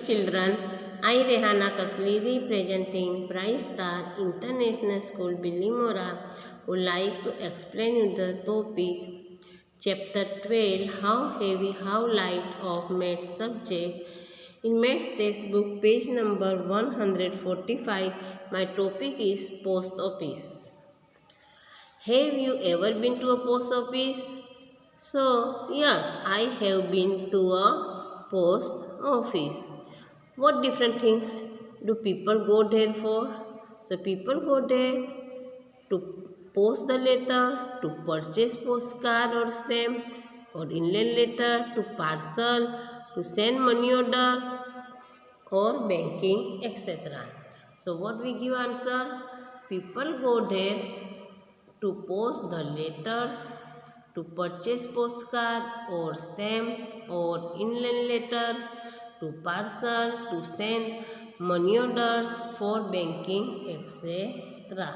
children, I Rehana Kasli representing Bright Star International School Billimora would like to explain you the topic Chapter 12 How Heavy How Light of Maths subject. In Maths textbook page number 145, my topic is Post Office. Have you ever been to a post office? So, yes, I have been to a post office. What different things do people go there for? So, people go there to post the letter, to purchase postcard or stamp, or inland letter, to parcel, to send money order, or banking, etc. So, what we give answer? People go there to post the letters, to purchase postcard or stamps or inland letters, to parcel, to send money orders for banking, etc.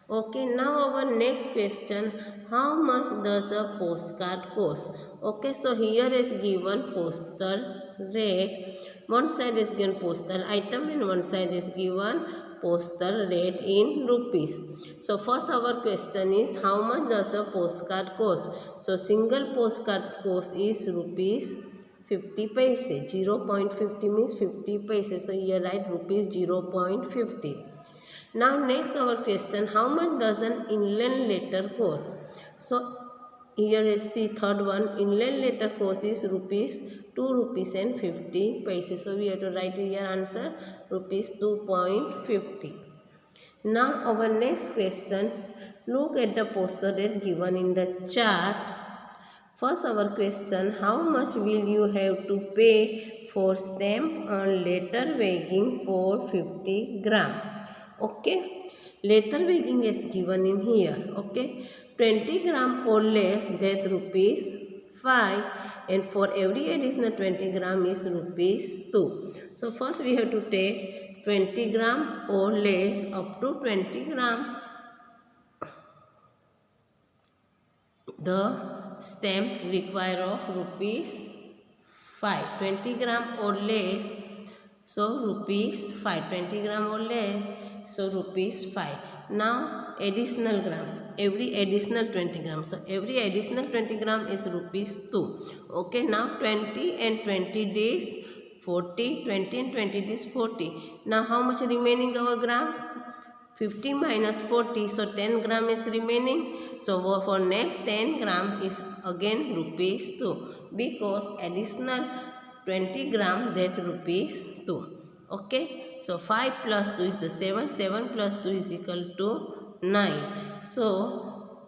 Okay, now our next question, how much does a postcard cost? Okay, so here is given postal rate. One side is given postal item and one side is given postal rate in rupees. So first our question is how much does a postcard cost? So single postcard cost is rupees 50 paise. 0.50 means 50 paise. So here write rupees 0.50. Now next our question, how much does an inland letter cost? So here is see third one, inland letter cost is rupees 2 rupees and 50 paise. So we have to write here answer rupees 2.50. Now our next question, look at the postal rate given in the chart. First our question, how much will you have to pay for stamp on letter weighing for 50 gram? Okay, letter weighing is given in here. Okay, 20 gram or less that rupees 5, and for every additional 20 gram is rupees 2. So first we have to take 20 gram or less up to 20 gram. The stamp require of rupees 5. 20 gram or less, so rupees 5. 20 gram or less, so rupees 5. Now additional gram, every additional 20 gram. So every additional 20 gram is rupees 2. Okay, now 20 and 20 days 40, 20 and 20 days 40. Now how much remaining our gram? 50 minus 40, so 10 gram is remaining. So for next 10 gram is again rupees 2 because additional 20 gram that rupees 2. Okay, so 5 plus 2 is the 7, 7 plus 2 is equal to 9. So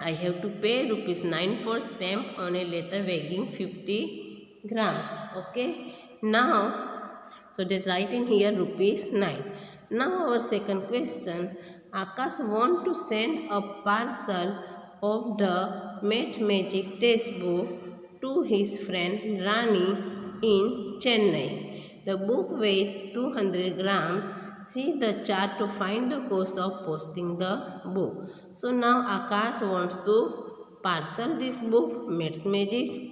I have to pay rupees 9 for stamp on a letter weighing 50 grams. Okay, now so that write in here rupees 9. Now our second question, Akash want to send a parcel of the Math Magic textbook to his friend Rani in Chennai. The book weighs 200 grams. See the chart to find the cost of posting the book. So now Akash wants to parcel this book, Math Magic,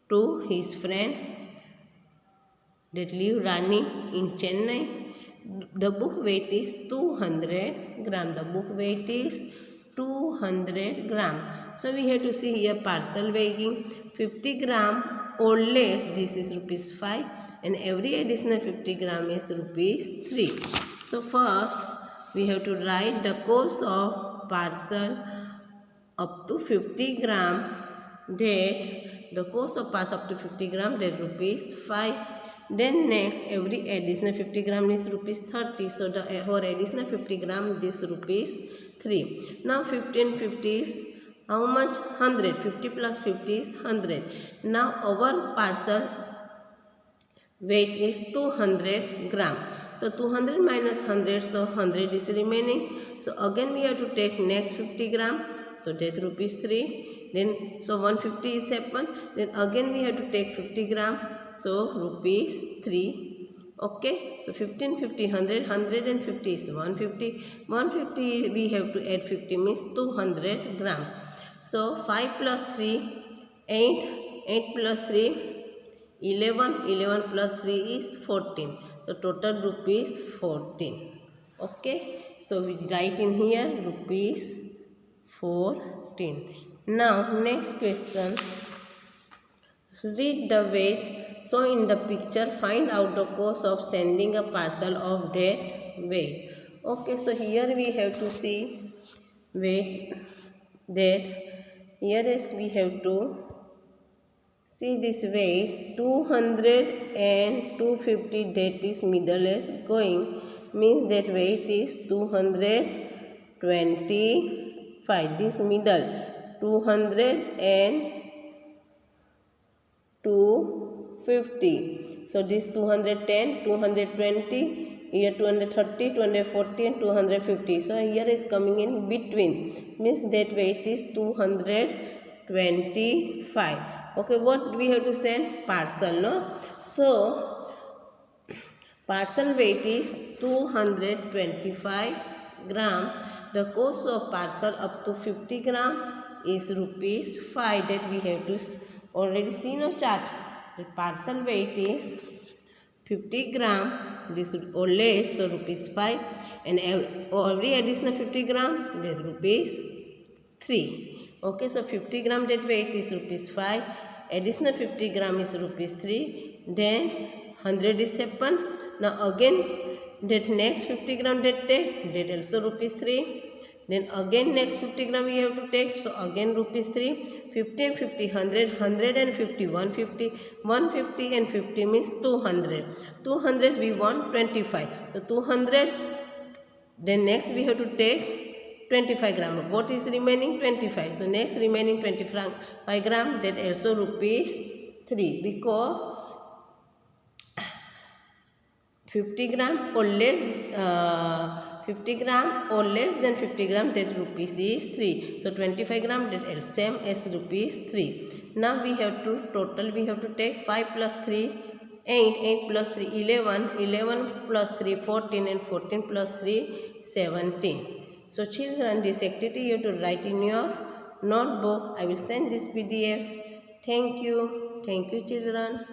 to his friend that live Rani in Chennai. The book weight is 200 gram. The book weight is 200 gram. So we have to see here parcel weighing 50 gram or less. This is rupees 5 and every additional 50 gram is rupees 3. So first we have to write the cost of parcel up to 50 gram, that the cost of parcel up to 50 gram that rupees 5. Then next every additional 50 gram is rupees 30. So the for additional 50 gram this rupees 3. Now 50 and 50 is how much? 100. 50 plus 50 is 100. Now our parcel weight is 200 gram. So 200 minus 100, so 100 is remaining. So again we have to take next 50 gram. So that rupees 3. Then so 150 is happened. Then again we have to take 50 gram. So rupees 3. Okay, so 15, 50, 100, 150 is 150. 150 we have to add 50 means 200 grams. So 5 plus 3, 8, 8 plus 3, 11 plus 3 is 14. So total rupees 14. Okay, so we write in here rupees 14. Now next question, read the weight. So in the picture find out the cost of sending a parcel of that weight. Okay, so here we have to see weight, that here is we have to see this weight 200 and 250, that is middle is going, means that weight is 225. This middle 200 and 250. So this 210, 220, here 230, 240 and 250. So here is coming in between, means that weight is 225. Okay, what we have to send? Parcel, no? So parcel weight is 225 gram. The cost of parcel up to 50 gram is rupees 5. That we have to already see no chart. The parcel weight is 50 gram, this or less, so rupees 5, and every additional 50 gram, that rupees 3. Okay, so 50 gram that weight is rupees 5, additional 50 gram is rupees 3, then 100 is happen. Now again that next 50 gram that take, that also rupees 3, then again next 50 gram we have to take, so again rupees 3, 50 and 50, 100, 100 and 50, 150, 150 and 50 means 200. 200 we want 25, so 200, then next we have to take 25 gram. What is remaining? 25. So next remaining 25 gram, that also rupees 3, because 50 gram or less 50 gram or less than 50 gram, that rupees is 3. So 25 gram, that is same as rupees 3. Now we have to total, we have to take 5 plus 3 8, 8 plus 3 11, 11 plus 3 14 and 14 plus 3 17. So children, this activity you have to write in your notebook. I will send this PDF. Thank you children.